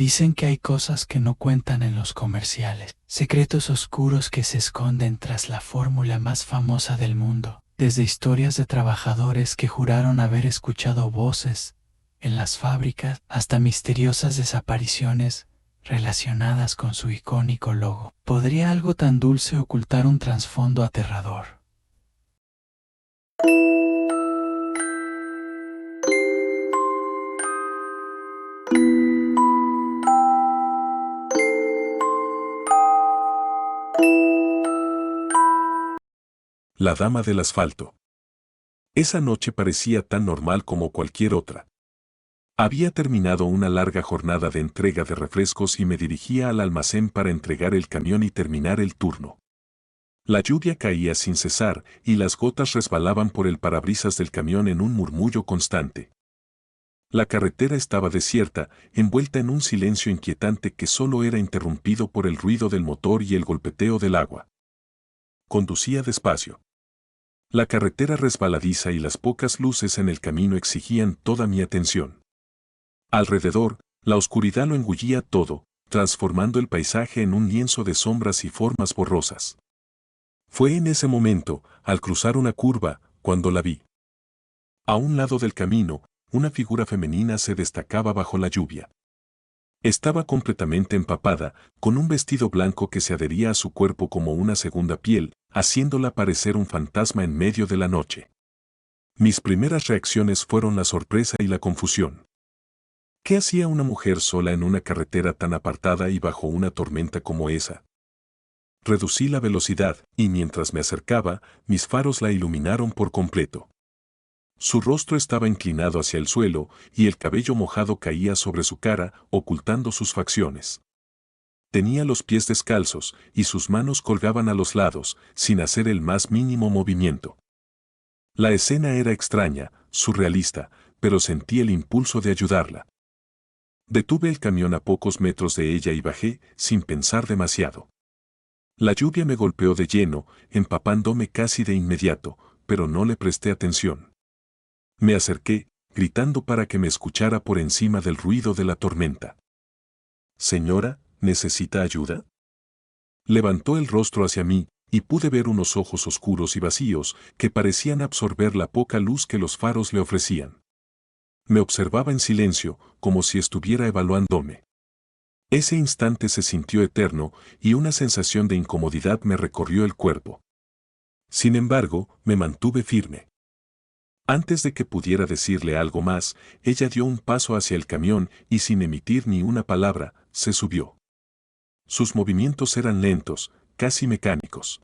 Dicen que hay cosas que no cuentan en los comerciales, secretos oscuros que se esconden tras la fórmula más famosa del mundo, desde historias de trabajadores que juraron haber escuchado voces en las fábricas hasta misteriosas desapariciones relacionadas con su icónico logo. ¿Podría algo tan dulce ocultar un trasfondo aterrador? La dama del asfalto. Esa noche parecía tan normal como cualquier otra. Había terminado una larga jornada de entrega de refrescos y me dirigía al almacén para entregar el camión y terminar el turno. La lluvia caía sin cesar y las gotas resbalaban por el parabrisas del camión en un murmullo constante. La carretera estaba desierta, envuelta en un silencio inquietante que solo era interrumpido por el ruido del motor y el golpeteo del agua. Conducía despacio. La carretera resbaladiza y las pocas luces en el camino exigían toda mi atención. Alrededor, la oscuridad lo engullía todo, transformando el paisaje en un lienzo de sombras y formas borrosas. Fue en ese momento, al cruzar una curva, cuando la vi. A un lado del camino, una figura femenina se destacaba bajo la lluvia. Estaba completamente empapada, con un vestido blanco que se adhería a su cuerpo como una segunda piel, haciéndola parecer un fantasma en medio de la noche. Mis primeras reacciones fueron la sorpresa y la confusión. ¿Qué hacía una mujer sola en una carretera tan apartada y bajo una tormenta como esa? Reducí la velocidad, y mientras me acercaba, mis faros la iluminaron por completo. Su rostro estaba inclinado hacia el suelo, y el cabello mojado caía sobre su cara, ocultando sus facciones. Tenía los pies descalzos, y sus manos colgaban a los lados, sin hacer el más mínimo movimiento. La escena era extraña, surrealista, pero sentí el impulso de ayudarla. Detuve el camión a pocos metros de ella y bajé, sin pensar demasiado. La lluvia me golpeó de lleno, empapándome casi de inmediato, pero no le presté atención. Me acerqué, gritando para que me escuchara por encima del ruido de la tormenta. «Señora, ¿necesita ayuda?». Levantó el rostro hacia mí, y pude ver unos ojos oscuros y vacíos que parecían absorber la poca luz que los faros le ofrecían. Me observaba en silencio, como si estuviera evaluándome. Ese instante se sintió eterno, y una sensación de incomodidad me recorrió el cuerpo. Sin embargo, me mantuve firme. Antes de que pudiera decirle algo más, ella dio un paso hacia el camión y sin emitir ni una palabra, se subió. Sus movimientos eran lentos, casi mecánicos.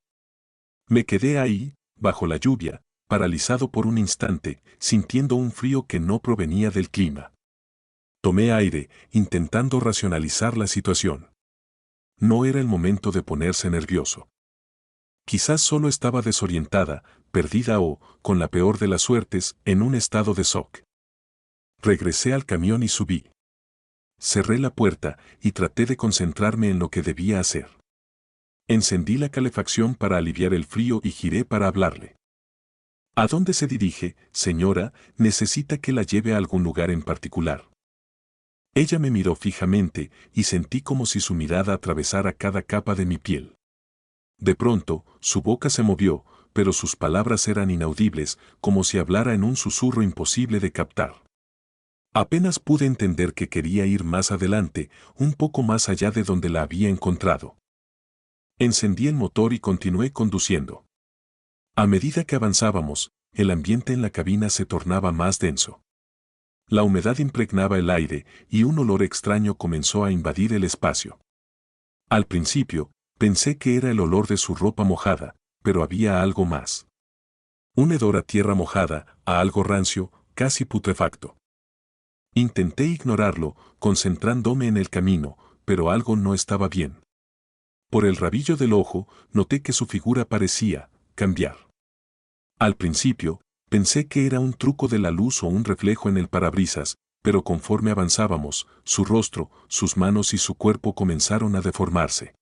Me quedé ahí, bajo la lluvia, paralizado por un instante, sintiendo un frío que no provenía del clima. Tomé aire, intentando racionalizar la situación. No era el momento de ponerse nervioso. Quizás solo estaba desorientada, perdida o, con la peor de las suertes, en un estado de shock. Regresé al camión y subí. Cerré la puerta y traté de concentrarme en lo que debía hacer. Encendí la calefacción para aliviar el frío y giré para hablarle. ¿A dónde se dirige, señora? ¿Necesita que la lleve a algún lugar en particular? Ella me miró fijamente y sentí como si su mirada atravesara cada capa de mi piel. De pronto, su boca se movió, pero sus palabras eran inaudibles, como si hablara en un susurro imposible de captar. Apenas pude entender que quería ir más adelante, un poco más allá de donde la había encontrado. Encendí el motor y continué conduciendo. A medida que avanzábamos, el ambiente en la cabina se tornaba más denso. La humedad impregnaba el aire y un olor extraño comenzó a invadir el espacio. Al principio, pensé que era el olor de su ropa mojada, pero había algo más. Un hedor a tierra mojada, a algo rancio, casi putrefacto. Intenté ignorarlo, concentrándome en el camino, pero algo no estaba bien. Por el rabillo del ojo, noté que su figura parecía cambiar. Al principio, pensé que era un truco de la luz o un reflejo en el parabrisas, pero conforme avanzábamos, su rostro, sus manos y su cuerpo comenzaron a deformarse.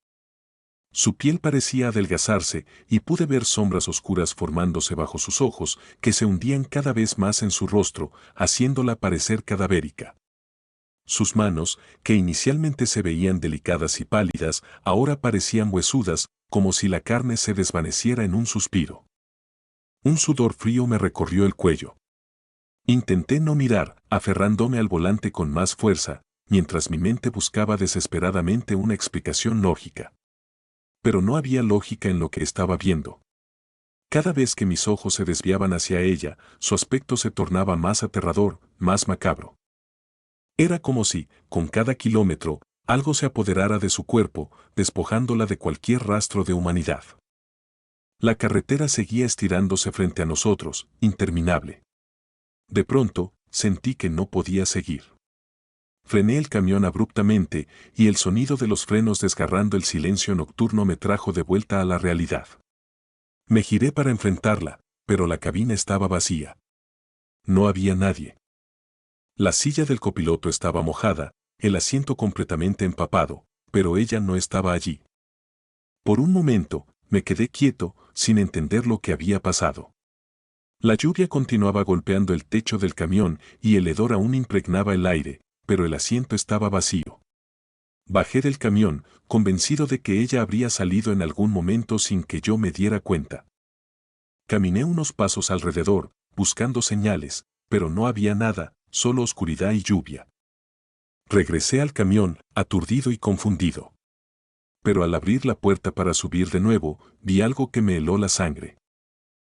Su piel parecía adelgazarse y pude ver sombras oscuras formándose bajo sus ojos que se hundían cada vez más en su rostro, haciéndola parecer cadavérica. Sus manos, que inicialmente se veían delicadas y pálidas, ahora parecían huesudas, como si la carne se desvaneciera en un suspiro. Un sudor frío me recorrió el cuello. Intenté no mirar, aferrándome al volante con más fuerza, mientras mi mente buscaba desesperadamente una explicación lógica. Pero no había lógica en lo que estaba viendo. Cada vez que mis ojos se desviaban hacia ella, su aspecto se tornaba más aterrador, más macabro. Era como si, con cada kilómetro, algo se apoderara de su cuerpo, despojándola de cualquier rastro de humanidad. La carretera seguía estirándose frente a nosotros, interminable. De pronto, sentí que no podía seguir. Frené el camión abruptamente, y el sonido de los frenos desgarrando el silencio nocturno me trajo de vuelta a la realidad. Me giré para enfrentarla, pero la cabina estaba vacía. No había nadie. La silla del copiloto estaba mojada, el asiento completamente empapado, pero ella no estaba allí. Por un momento, me quedé quieto, sin entender lo que había pasado. La lluvia continuaba golpeando el techo del camión y el hedor aún impregnaba el aire, pero el asiento estaba vacío. Bajé del camión, convencido de que ella habría salido en algún momento sin que yo me diera cuenta. Caminé unos pasos alrededor, buscando señales, pero no había nada, solo oscuridad y lluvia. Regresé al camión, aturdido y confundido. Pero al abrir la puerta para subir de nuevo, vi algo que me heló la sangre.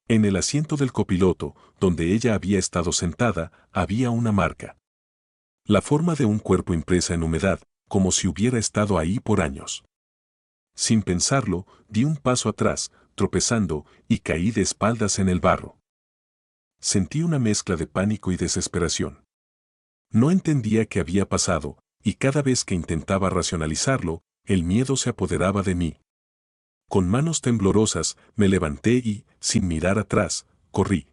En el asiento del copiloto, donde ella había estado sentada, había una marca. La forma de un cuerpo impresa en humedad, como si hubiera estado ahí por años. Sin pensarlo, di un paso atrás, tropezando, y caí de espaldas en el barro. Sentí una mezcla de pánico y desesperación. No entendía qué había pasado, y cada vez que intentaba racionalizarlo, el miedo se apoderaba de mí. Con manos temblorosas, me levanté y, sin mirar atrás, corrí.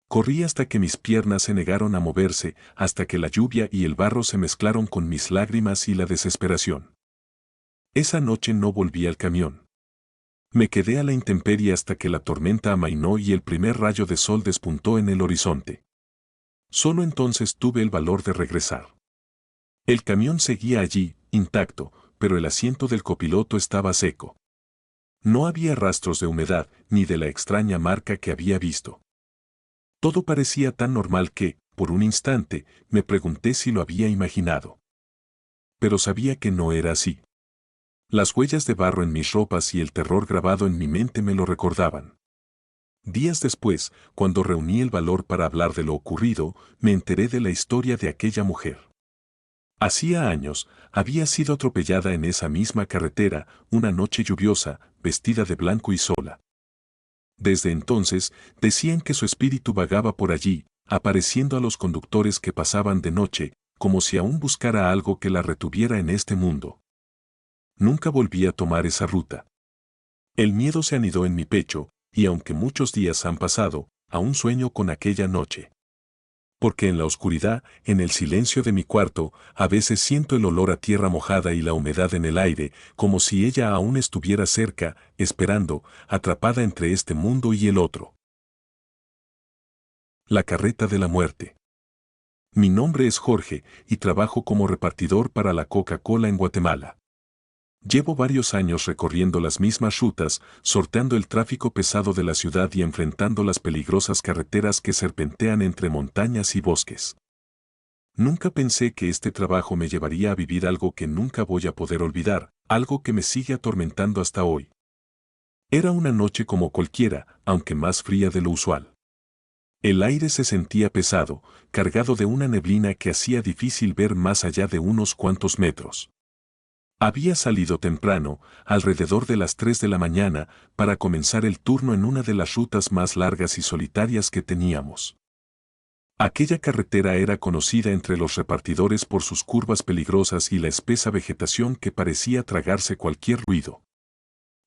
Corrí hasta que mis piernas se negaron a moverse, hasta que la lluvia y el barro se mezclaron con mis lágrimas y la desesperación. Esa noche no volví al camión. Me quedé a la intemperie hasta que la tormenta amainó y el primer rayo de sol despuntó en el horizonte. Solo entonces tuve el valor de regresar. El camión seguía allí, intacto, pero el asiento del copiloto estaba seco. No había rastros de humedad, ni de la extraña marca que había visto. Todo parecía tan normal que, por un instante, me pregunté si lo había imaginado. Pero sabía que no era así. Las huellas de barro en mis ropas y el terror grabado en mi mente me lo recordaban. Días después, cuando reuní el valor para hablar de lo ocurrido, me enteré de la historia de aquella mujer. Hacía años, había sido atropellada en esa misma carretera, una noche lluviosa, vestida de blanco y sola. Desde entonces, decían que su espíritu vagaba por allí, apareciendo a los conductores que pasaban de noche, como si aún buscara algo que la retuviera en este mundo. Nunca volví a tomar esa ruta. El miedo se anidó en mi pecho, y aunque muchos días han pasado, aún sueño con aquella noche. Porque en la oscuridad, en el silencio de mi cuarto, a veces siento el olor a tierra mojada y la humedad en el aire, como si ella aún estuviera cerca, esperando, atrapada entre este mundo y el otro. La carreta de la muerte. Mi nombre es Jorge, y trabajo como repartidor para la Coca-Cola en Guatemala. Llevo varios años recorriendo las mismas rutas, sorteando el tráfico pesado de la ciudad y enfrentando las peligrosas carreteras que serpentean entre montañas y bosques. Nunca pensé que este trabajo me llevaría a vivir algo que nunca voy a poder olvidar, algo que me sigue atormentando hasta hoy. Era una noche como cualquiera, aunque más fría de lo usual. El aire se sentía pesado, cargado de una neblina que hacía difícil ver más allá de unos cuantos metros. Había salido temprano, alrededor de las 3 de la mañana, para comenzar el turno en una de las rutas más largas y solitarias que teníamos. Aquella carretera era conocida entre los repartidores por sus curvas peligrosas y la espesa vegetación que parecía tragarse cualquier ruido.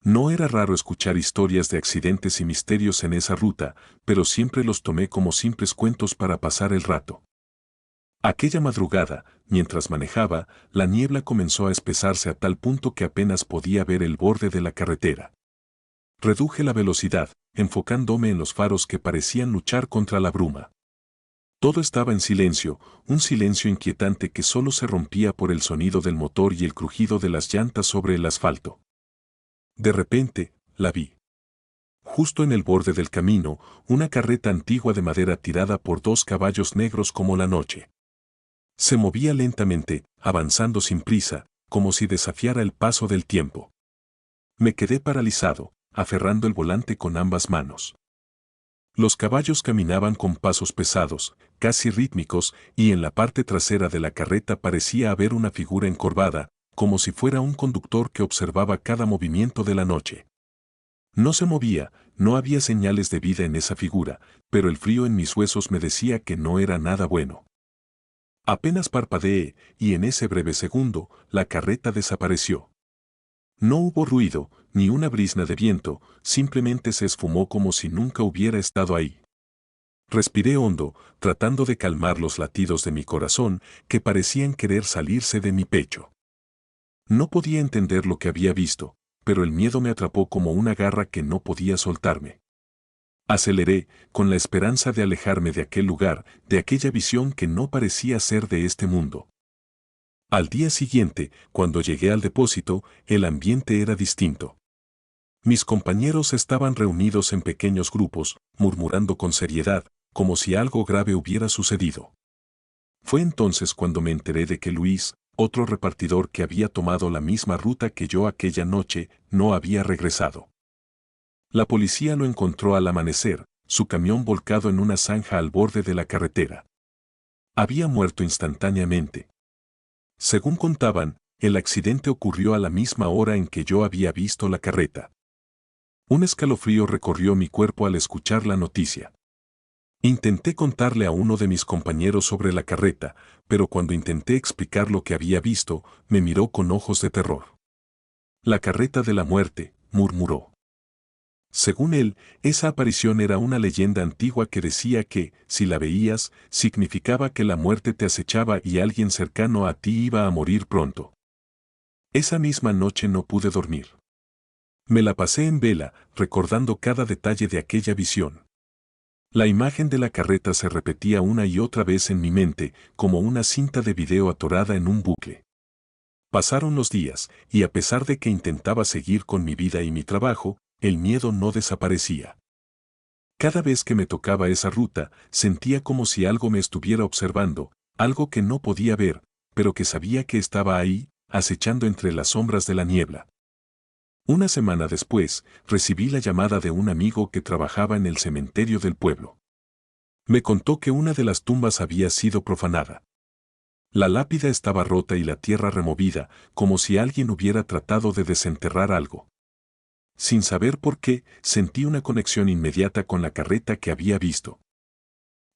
No era raro escuchar historias de accidentes y misterios en esa ruta, pero siempre los tomé como simples cuentos para pasar el rato. Aquella madrugada, mientras manejaba, la niebla comenzó a espesarse a tal punto que apenas podía ver el borde de la carretera. Reduje la velocidad, enfocándome en los faros que parecían luchar contra la bruma. Todo estaba en silencio, un silencio inquietante que solo se rompía por el sonido del motor y el crujido de las llantas sobre el asfalto. De repente, la vi. Justo en el borde del camino, una carreta antigua de madera tirada por dos caballos negros como la noche. Se movía lentamente, avanzando sin prisa, como si desafiara el paso del tiempo. Me quedé paralizado, aferrando el volante con ambas manos. Los caballos caminaban con pasos pesados, casi rítmicos, y en la parte trasera de la carreta parecía haber una figura encorvada, como si fuera un conductor que observaba cada movimiento de la noche. No se movía, no había señales de vida en esa figura, pero el frío en mis huesos me decía que no era nada bueno. Apenas parpadeé, y en ese breve segundo, la carreta desapareció. No hubo ruido, ni una brizna de viento, simplemente se esfumó como si nunca hubiera estado ahí. Respiré hondo, tratando de calmar los latidos de mi corazón, que parecían querer salirse de mi pecho. No podía entender lo que había visto, pero el miedo me atrapó como una garra que no podía soltarme. Aceleré, con la esperanza de alejarme de aquel lugar, de aquella visión que no parecía ser de este mundo. Al día siguiente, cuando llegué al depósito, el ambiente era distinto. Mis compañeros estaban reunidos en pequeños grupos, murmurando con seriedad, como si algo grave hubiera sucedido. Fue entonces cuando me enteré de que Luis, otro repartidor que había tomado la misma ruta que yo aquella noche, no había regresado. La policía lo encontró al amanecer, su camión volcado en una zanja al borde de la carretera. Había muerto instantáneamente. Según contaban, el accidente ocurrió a la misma hora en que yo había visto la carreta. Un escalofrío recorrió mi cuerpo al escuchar la noticia. Intenté contarle a uno de mis compañeros sobre la carreta, pero cuando intenté explicar lo que había visto, me miró con ojos de terror. La carreta de la muerte, murmuró. Según él, esa aparición era una leyenda antigua que decía que, si la veías, significaba que la muerte te acechaba y alguien cercano a ti iba a morir pronto. Esa misma noche no pude dormir. Me la pasé en vela, recordando cada detalle de aquella visión. La imagen de la carreta se repetía una y otra vez en mi mente, como una cinta de video atorada en un bucle. Pasaron los días, y a pesar de que intentaba seguir con mi vida y mi trabajo, el miedo no desaparecía. Cada vez que me tocaba esa ruta, sentía como si algo me estuviera observando, algo que no podía ver, pero que sabía que estaba ahí, acechando entre las sombras de la niebla. Una semana después, recibí la llamada de un amigo que trabajaba en el cementerio del pueblo. Me contó que una de las tumbas había sido profanada. La lápida estaba rota y la tierra removida, como si alguien hubiera tratado de desenterrar algo. Sin saber por qué, sentí una conexión inmediata con la carreta que había visto.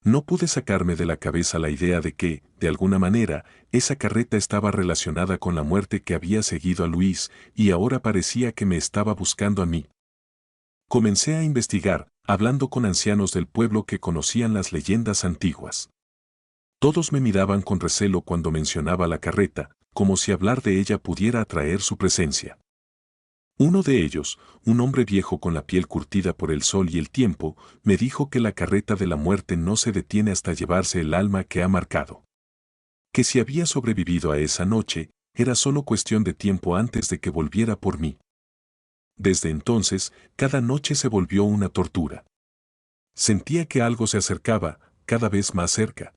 No pude sacarme de la cabeza la idea de que, de alguna manera, esa carreta estaba relacionada con la muerte que había seguido a Luis, y ahora parecía que me estaba buscando a mí. Comencé a investigar, hablando con ancianos del pueblo que conocían las leyendas antiguas. Todos me miraban con recelo cuando mencionaba la carreta, como si hablar de ella pudiera atraer su presencia. Uno de ellos, un hombre viejo con la piel curtida por el sol y el tiempo, me dijo que la carreta de la muerte no se detiene hasta llevarse el alma que ha marcado. Que si había sobrevivido a esa noche, era solo cuestión de tiempo antes de que volviera por mí. Desde entonces, cada noche se volvió una tortura. Sentía que algo se acercaba, cada vez más cerca.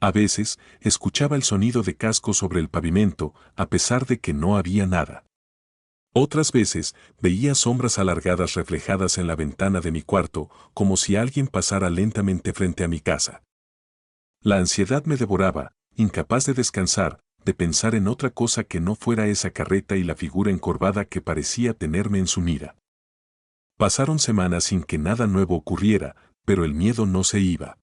A veces, escuchaba el sonido de cascos sobre el pavimento, a pesar de que no había nada. Otras veces, veía sombras alargadas reflejadas en la ventana de mi cuarto, como si alguien pasara lentamente frente a mi casa. La ansiedad me devoraba, incapaz de descansar, de pensar en otra cosa que no fuera esa carreta y la figura encorvada que parecía tenerme en su mira. Pasaron semanas sin que nada nuevo ocurriera, pero el miedo no se iba.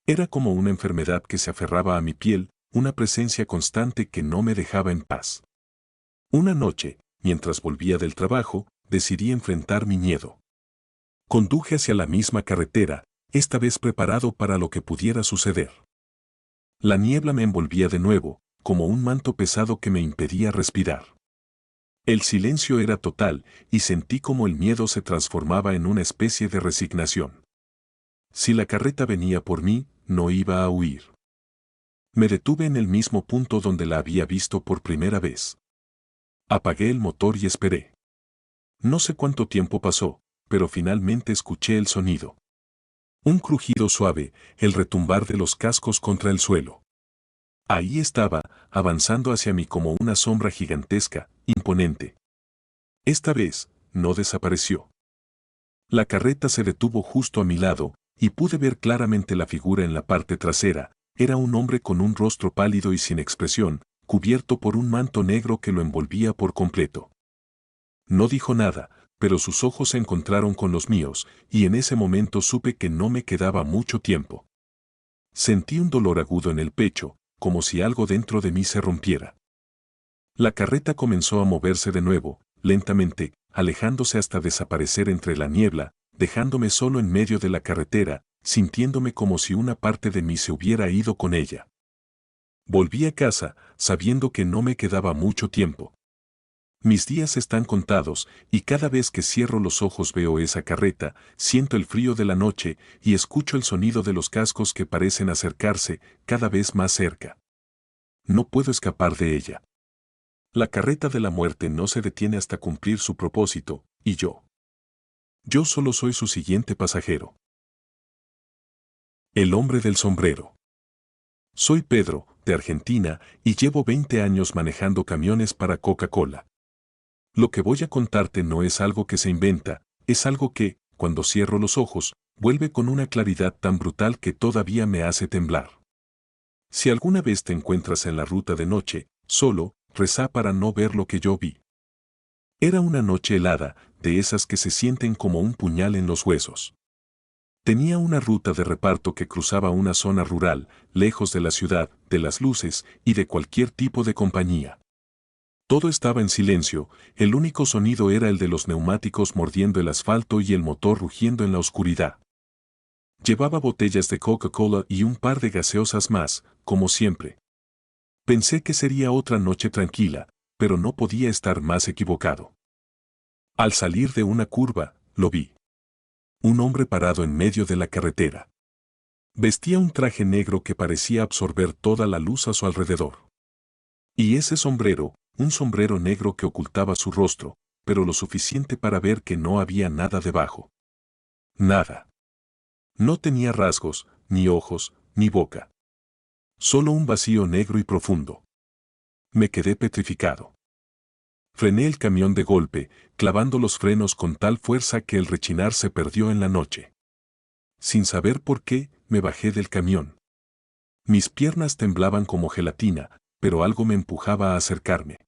Era como una enfermedad que se aferraba a mi piel, una presencia constante que no me dejaba en paz. Una noche, mientras volvía del trabajo, decidí enfrentar mi miedo. Conduje hacia la misma carretera, esta vez preparado para lo que pudiera suceder. La niebla me envolvía de nuevo, como un manto pesado que me impedía respirar. El silencio era total, y sentí como el miedo se transformaba en una especie de resignación. Si la carreta venía por mí, no iba a huir. Me detuve en el mismo punto donde la había visto por primera vez. Apagué el motor y esperé. No sé cuánto tiempo pasó, pero finalmente escuché el sonido. Un crujido suave, el retumbar de los cascos contra el suelo. Ahí estaba, avanzando hacia mí como una sombra gigantesca, imponente. Esta vez, no desapareció. La carreta se detuvo justo a mi lado, y pude ver claramente la figura en la parte trasera. Era un hombre con un rostro pálido y sin expresión, cubierto por un manto negro que lo envolvía por completo. No dijo nada, pero sus ojos se encontraron con los míos, y en ese momento supe que no me quedaba mucho tiempo. Sentí un dolor agudo en el pecho, como si algo dentro de mí se rompiera. La carreta comenzó a moverse de nuevo, lentamente, alejándose hasta desaparecer entre la niebla, dejándome solo en medio de la carretera, sintiéndome como si una parte de mí se hubiera ido con ella. Volví a casa, sabiendo que no me quedaba mucho tiempo. Mis días están contados, y cada vez que cierro los ojos veo esa carreta, siento el frío de la noche y escucho el sonido de los cascos que parecen acercarse cada vez más cerca. No puedo escapar de ella. La carreta de la muerte no se detiene hasta cumplir su propósito, y yo solo soy su siguiente pasajero. El hombre del sombrero. Soy Pedro, de Argentina, y llevo 20 años manejando camiones para Coca-Cola. Lo que voy a contarte no es algo que se inventa, es algo que, cuando cierro los ojos, vuelve con una claridad tan brutal que todavía me hace temblar. Si alguna vez te encuentras en la ruta de noche, solo, reza para no ver lo que yo vi. Era una noche helada, de esas que se sienten como un puñal en los huesos. Tenía una ruta de reparto que cruzaba una zona rural, lejos de la ciudad, de las luces y de cualquier tipo de compañía. Todo estaba en silencio, el único sonido era el de los neumáticos mordiendo el asfalto y el motor rugiendo en la oscuridad. Llevaba botellas de Coca-Cola y un par de gaseosas más, como siempre. Pensé que sería otra noche tranquila, pero no podía estar más equivocado. Al salir de una curva, lo vi. Un hombre parado en medio de la carretera. Vestía un traje negro que parecía absorber toda la luz a su alrededor. Y ese sombrero, un sombrero negro que ocultaba su rostro, pero lo suficiente para ver que no había nada debajo. Nada. No tenía rasgos, ni ojos, ni boca. Solo un vacío negro y profundo. Me quedé petrificado. Frené el camión de golpe, clavando los frenos con tal fuerza que el rechinar se perdió en la noche. Sin saber por qué, me bajé del camión. Mis piernas temblaban como gelatina, pero algo me empujaba a acercarme.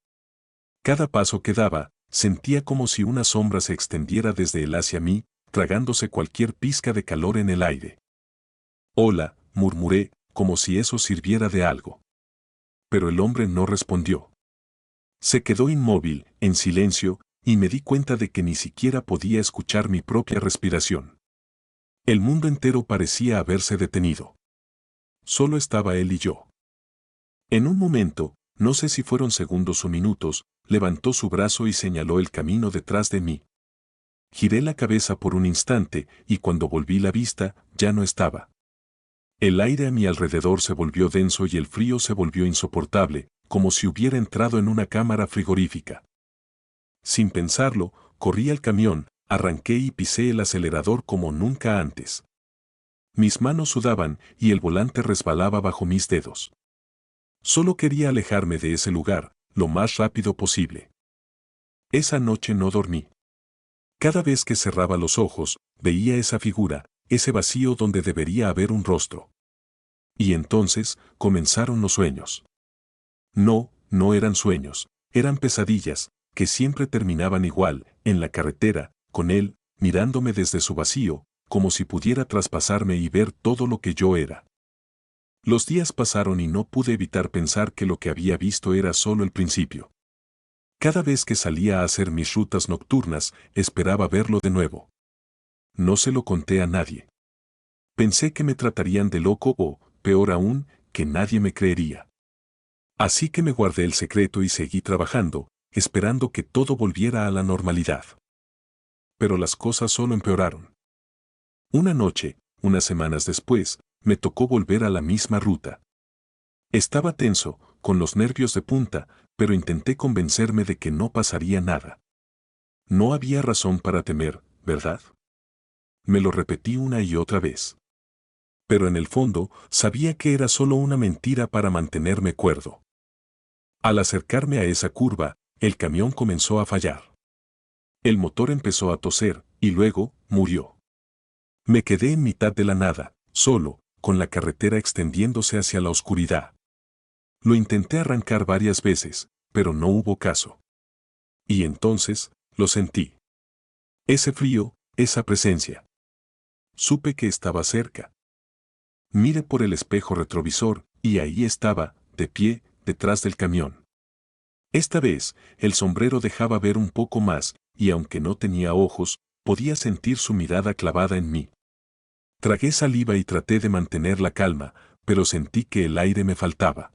Cada paso que daba, sentía como si una sombra se extendiera desde él hacia mí, tragándose cualquier pizca de calor en el aire. Hola, murmuré, como si eso sirviera de algo. Pero el hombre no respondió. Se quedó inmóvil, en silencio, y me di cuenta de que ni siquiera podía escuchar mi propia respiración. El mundo entero parecía haberse detenido. Solo estaba él y yo. En un momento, no sé si fueron segundos o minutos, levantó su brazo y señaló el camino detrás de mí. Giré la cabeza por un instante, y cuando volví la vista, ya no estaba. El aire a mi alrededor se volvió denso y el frío se volvió insoportable, como si hubiera entrado en una cámara frigorífica. Sin pensarlo, corrí al camión, arranqué y pisé el acelerador como nunca antes. Mis manos sudaban y el volante resbalaba bajo mis dedos. Solo quería alejarme de ese lugar, lo más rápido posible. Esa noche no dormí. Cada vez que cerraba los ojos, veía esa figura, ese vacío donde debería haber un rostro. Y entonces, comenzaron los sueños. No, no eran sueños, eran pesadillas, que siempre terminaban igual, en la carretera, con él, mirándome desde su vacío, como si pudiera traspasarme y ver todo lo que yo era. Los días pasaron y no pude evitar pensar que lo que había visto era solo el principio. Cada vez que salía a hacer mis rutas nocturnas, esperaba verlo de nuevo. No se lo conté a nadie. Pensé que me tratarían de loco o, peor aún, que nadie me creería. Así que me guardé el secreto y seguí trabajando, esperando que todo volviera a la normalidad. Pero las cosas solo empeoraron. Una noche, unas semanas después, me tocó volver a la misma ruta. Estaba tenso, con los nervios de punta, pero intenté convencerme de que no pasaría nada. No había razón para temer, ¿verdad? Me lo repetí una y otra vez. Pero en el fondo, sabía que era solo una mentira para mantenerme cuerdo. Al acercarme a esa curva, el camión comenzó a fallar. El motor empezó a toser, y luego, murió. Me quedé en mitad de la nada, solo, con la carretera extendiéndose hacia la oscuridad. Lo intenté arrancar varias veces, pero no hubo caso. Y entonces, lo sentí. Ese frío, esa presencia. Supe que estaba cerca. Miré por el espejo retrovisor, y ahí estaba, de pie, detrás del camión. Esta vez, el sombrero dejaba ver un poco más, y aunque no tenía ojos, podía sentir su mirada clavada en mí. Tragué saliva y traté de mantener la calma, pero sentí que el aire me faltaba.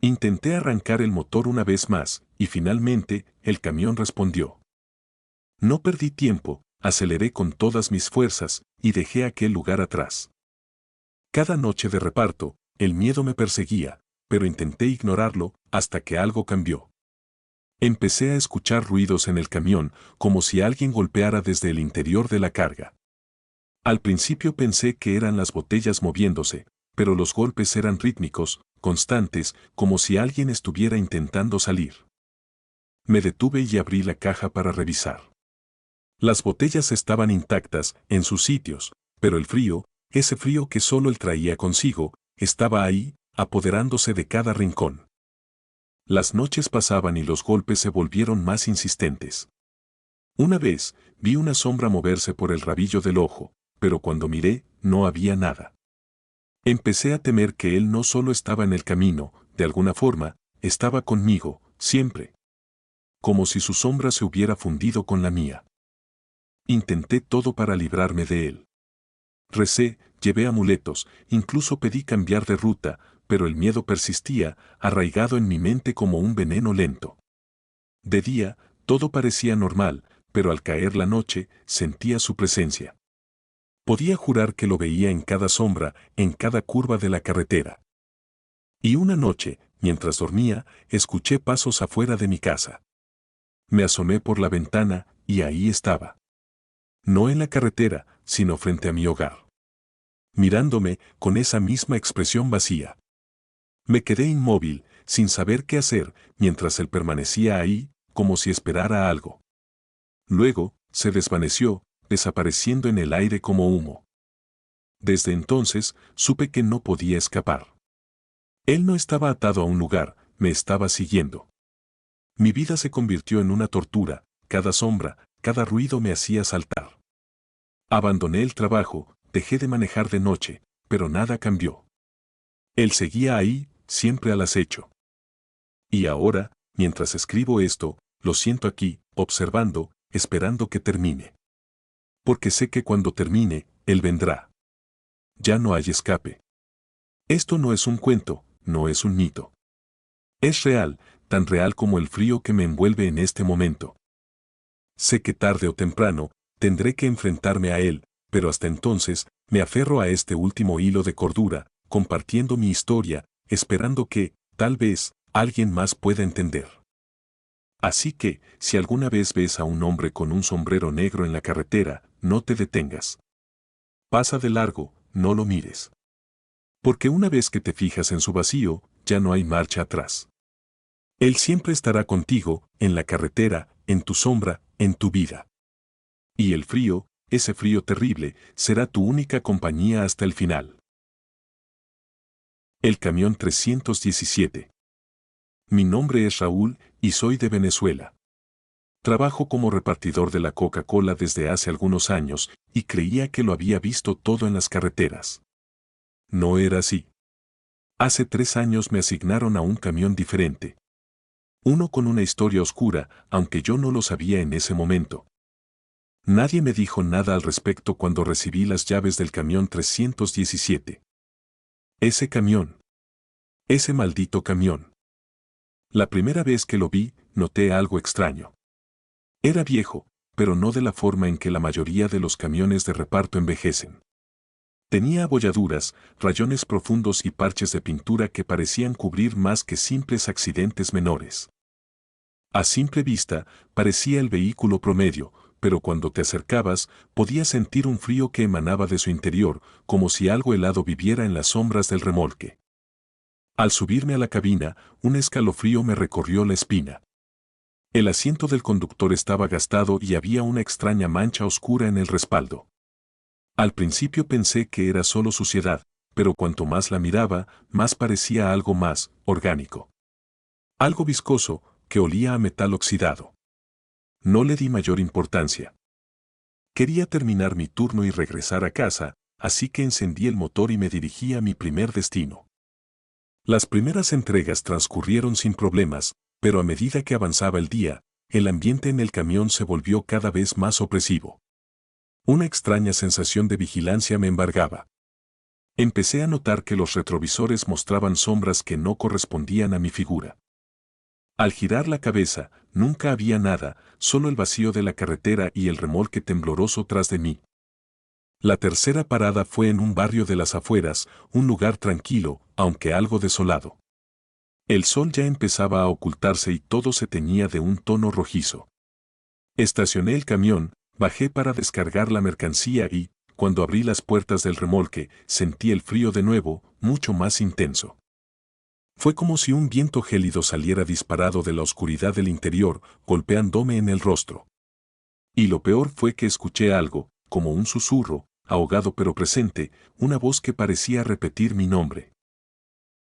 Intenté arrancar el motor una vez más, y finalmente, el camión respondió. No perdí tiempo, aceleré con todas mis fuerzas, y dejé aquel lugar atrás. Cada noche de reparto, el miedo me perseguía, pero intenté ignorarlo, hasta que algo cambió. Empecé a escuchar ruidos en el camión, como si alguien golpeara desde el interior de la carga. Al principio pensé que eran las botellas moviéndose, pero los golpes eran rítmicos, constantes, como si alguien estuviera intentando salir. Me detuve y abrí la caja para revisar. Las botellas estaban intactas, en sus sitios, pero el frío, ese frío que solo él traía consigo, estaba ahí, apoderándose de cada rincón. Las noches pasaban y los golpes se volvieron más insistentes. Una vez, vi una sombra moverse por el rabillo del ojo, pero cuando miré, no había nada. Empecé a temer que él no solo estaba en el camino, de alguna forma, estaba conmigo, siempre. Como si su sombra se hubiera fundido con la mía. Intenté todo para librarme de él. Recé, llevé amuletos, incluso pedí cambiar de ruta, pero el miedo persistía, arraigado en mi mente como un veneno lento. De día, todo parecía normal, pero al caer la noche, sentía su presencia. Podía jurar que lo veía en cada sombra, en cada curva de la carretera. Y una noche, mientras dormía, escuché pasos afuera de mi casa. Me asomé por la ventana, y ahí estaba. No en la carretera, sino frente a mi hogar. Mirándome, con esa misma expresión vacía. Me quedé inmóvil, sin saber qué hacer, mientras él permanecía ahí, como si esperara algo. Luego, se desvaneció, desapareciendo en el aire como humo. Desde entonces, supe que no podía escapar. Él no estaba atado a un lugar, me estaba siguiendo. Mi vida se convirtió en una tortura, cada sombra, cada ruido me hacía saltar. Abandoné el trabajo, dejé de manejar de noche, pero nada cambió. Él seguía ahí, siempre al acecho. Y ahora, mientras escribo esto, lo siento aquí, observando, esperando que termine. Porque sé que cuando termine, él vendrá. Ya no hay escape. Esto no es un cuento, no es un mito. Es real, tan real como el frío que me envuelve en este momento. Sé que tarde o temprano, tendré que enfrentarme a él, pero hasta entonces, me aferro a este último hilo de cordura, compartiendo mi historia, esperando que, tal vez, alguien más pueda entender. Así que, si alguna vez ves a un hombre con un sombrero negro en la carretera, no te detengas. Pasa de largo, no lo mires. Porque una vez que te fijas en su vacío, ya no hay marcha atrás. Él siempre estará contigo, en la carretera, en tu sombra, en tu vida. Y el frío, ese frío terrible, será tu única compañía hasta el final. El camión 317. Mi nombre es Raúl, y soy de Venezuela. Trabajo como repartidor de la Coca-Cola desde hace algunos años, y creía que lo había visto todo en las carreteras. No era así. Hace 3 años me asignaron a un camión diferente. Uno con una historia oscura, aunque yo no lo sabía en ese momento. Nadie me dijo nada al respecto cuando recibí las llaves del camión 317. Ese camión. Ese maldito camión. La primera vez que lo vi, noté algo extraño. Era viejo, pero no de la forma en que la mayoría de los camiones de reparto envejecen. Tenía abolladuras, rayones profundos y parches de pintura que parecían cubrir más que simples accidentes menores. A simple vista, parecía el vehículo promedio, pero cuando te acercabas, podías sentir un frío que emanaba de su interior, como si algo helado viviera en las sombras del remolque. Al subirme a la cabina, un escalofrío me recorrió la espina. El asiento del conductor estaba gastado y había una extraña mancha oscura en el respaldo. Al principio pensé que era solo suciedad, pero cuanto más la miraba, más parecía algo más orgánico. Algo viscoso, que olía a metal oxidado. No le di mayor importancia. Quería terminar mi turno y regresar a casa, así que encendí el motor y me dirigí a mi primer destino. Las primeras entregas transcurrieron sin problemas, pero a medida que avanzaba el día, el ambiente en el camión se volvió cada vez más opresivo. Una extraña sensación de vigilancia me embargaba. Empecé a notar que los retrovisores mostraban sombras que no correspondían a mi figura. Al girar la cabeza, nunca había nada, solo el vacío de la carretera y el remolque tembloroso tras de mí. La tercera parada fue en un barrio de las afueras, un lugar tranquilo, aunque algo desolado. El sol ya empezaba a ocultarse y todo se teñía de un tono rojizo. Estacioné el camión, bajé para descargar la mercancía y, cuando abrí las puertas del remolque, sentí el frío de nuevo, mucho más intenso. Fue como si un viento gélido saliera disparado de la oscuridad del interior, golpeándome en el rostro. Y lo peor fue que escuché algo, como un susurro, ahogado pero presente, una voz que parecía repetir mi nombre.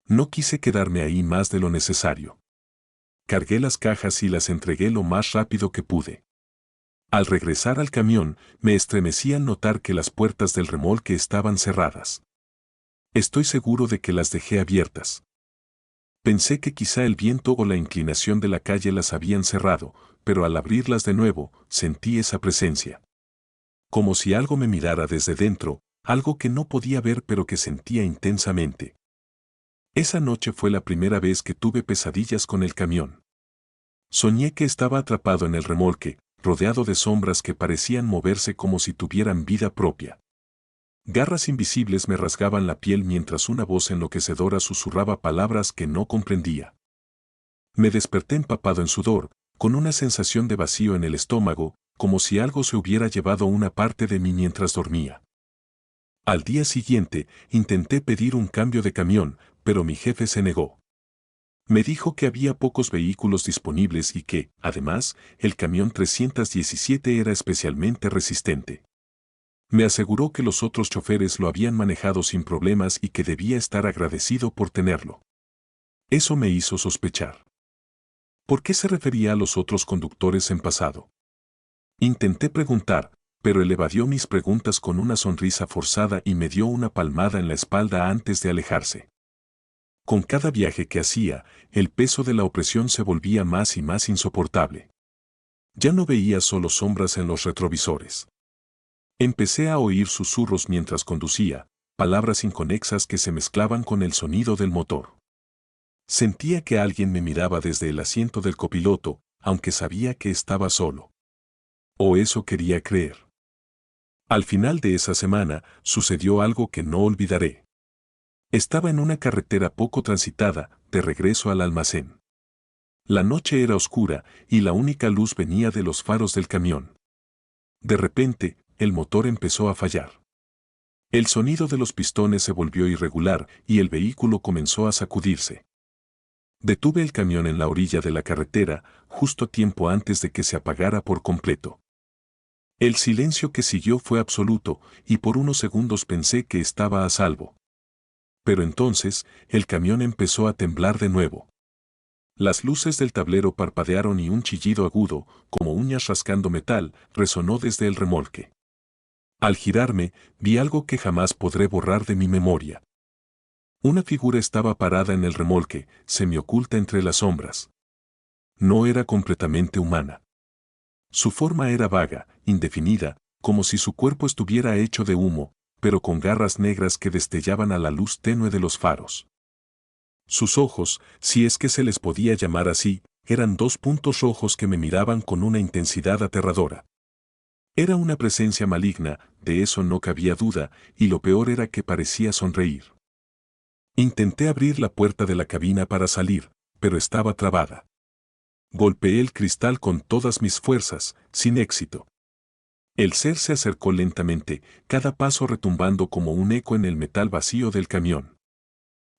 No quise quedarme ahí más de lo necesario. Cargué las cajas y las entregué lo más rápido que pude. Al regresar al camión, me estremecí al notar que las puertas del remolque estaban cerradas. Estoy seguro de que las dejé abiertas. Pensé que quizá el viento o la inclinación de la calle las habían cerrado, pero al abrirlas de nuevo, sentí esa presencia. Como si algo me mirara desde dentro, algo que no podía ver pero que sentía intensamente. Esa noche fue la primera vez que tuve pesadillas con el camión. Soñé que estaba atrapado en el remolque, rodeado de sombras que parecían moverse como si tuvieran vida propia. Garras invisibles me rasgaban la piel mientras una voz enloquecedora susurraba palabras que no comprendía. Me desperté empapado en sudor, con una sensación de vacío en el estómago, como si algo se hubiera llevado una parte de mí mientras dormía. Al día siguiente, intenté pedir un cambio de camión, pero mi jefe se negó. Me dijo que había pocos vehículos disponibles y que, además, el camión 317 era especialmente resistente. Me aseguró que los otros choferes lo habían manejado sin problemas y que debía estar agradecido por tenerlo. Eso me hizo sospechar. ¿Por qué se refería a los otros conductores en pasado? Intenté preguntar, pero él evadió mis preguntas con una sonrisa forzada y me dio una palmada en la espalda antes de alejarse. Con cada viaje que hacía, el peso de la opresión se volvía más y más insoportable. Ya no veía solo sombras en los retrovisores. Empecé a oír susurros mientras conducía, palabras inconexas que se mezclaban con el sonido del motor. Sentía que alguien me miraba desde el asiento del copiloto, aunque sabía que estaba solo. O eso quería creer. Al final de esa semana, sucedió algo que no olvidaré. Estaba en una carretera poco transitada, de regreso al almacén. La noche era oscura y la única luz venía de los faros del camión. De repente, el motor empezó a fallar. El sonido de los pistones se volvió irregular y el vehículo comenzó a sacudirse. Detuve el camión en la orilla de la carretera, justo a tiempo antes de que se apagara por completo. El silencio que siguió fue absoluto y por unos segundos pensé que estaba a salvo. Pero entonces, el camión empezó a temblar de nuevo. Las luces del tablero parpadearon y un chillido agudo, como uñas rascando metal, resonó desde el remolque. Al girarme, vi algo que jamás podré borrar de mi memoria. Una figura estaba parada en el remolque, semioculta entre las sombras. No era completamente humana. Su forma era vaga, indefinida, como si su cuerpo estuviera hecho de humo, pero con garras negras que destellaban a la luz tenue de los faros. Sus ojos, si es que se les podía llamar así, eran dos puntos rojos que me miraban con una intensidad aterradora. Era una presencia maligna, de eso no cabía duda, y lo peor era que parecía sonreír. Intenté abrir la puerta de la cabina para salir, pero estaba trabada. Golpeé el cristal con todas mis fuerzas, sin éxito. El ser se acercó lentamente, cada paso retumbando como un eco en el metal vacío del camión.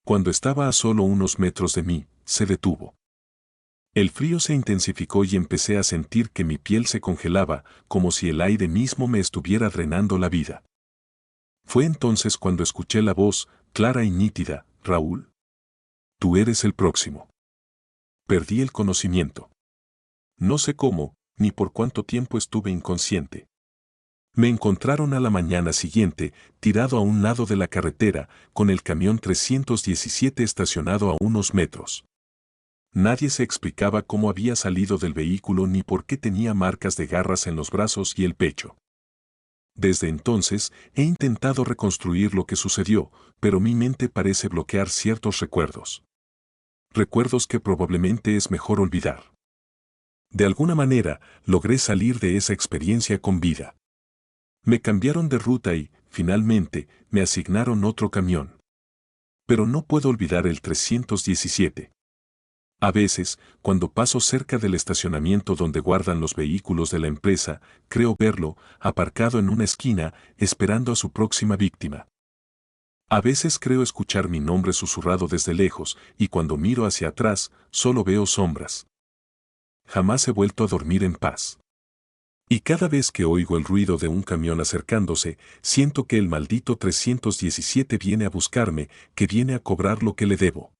Cuando estaba a solo unos metros de mí, se detuvo. El frío se intensificó y empecé a sentir que mi piel se congelaba, como si el aire mismo me estuviera drenando la vida. Fue entonces cuando escuché la voz, clara y nítida: Raúl, tú eres el próximo. Perdí el conocimiento. No sé cómo, ni por cuánto tiempo estuve inconsciente. Me encontraron a la mañana siguiente, tirado a un lado de la carretera, con el camión 317 estacionado a unos metros. Nadie se explicaba cómo había salido del vehículo ni por qué tenía marcas de garras en los brazos y el pecho. Desde entonces, he intentado reconstruir lo que sucedió, pero mi mente parece bloquear ciertos recuerdos. Recuerdos que probablemente es mejor olvidar. De alguna manera, logré salir de esa experiencia con vida. Me cambiaron de ruta y, finalmente, me asignaron otro camión. Pero no puedo olvidar el 317. A veces, cuando paso cerca del estacionamiento donde guardan los vehículos de la empresa, creo verlo, aparcado en una esquina, esperando a su próxima víctima. A veces creo escuchar mi nombre susurrado desde lejos, y cuando miro hacia atrás, solo veo sombras. Jamás he vuelto a dormir en paz. Y cada vez que oigo el ruido de un camión acercándose, siento que el maldito 317 viene a buscarme, que viene a cobrar lo que le debo.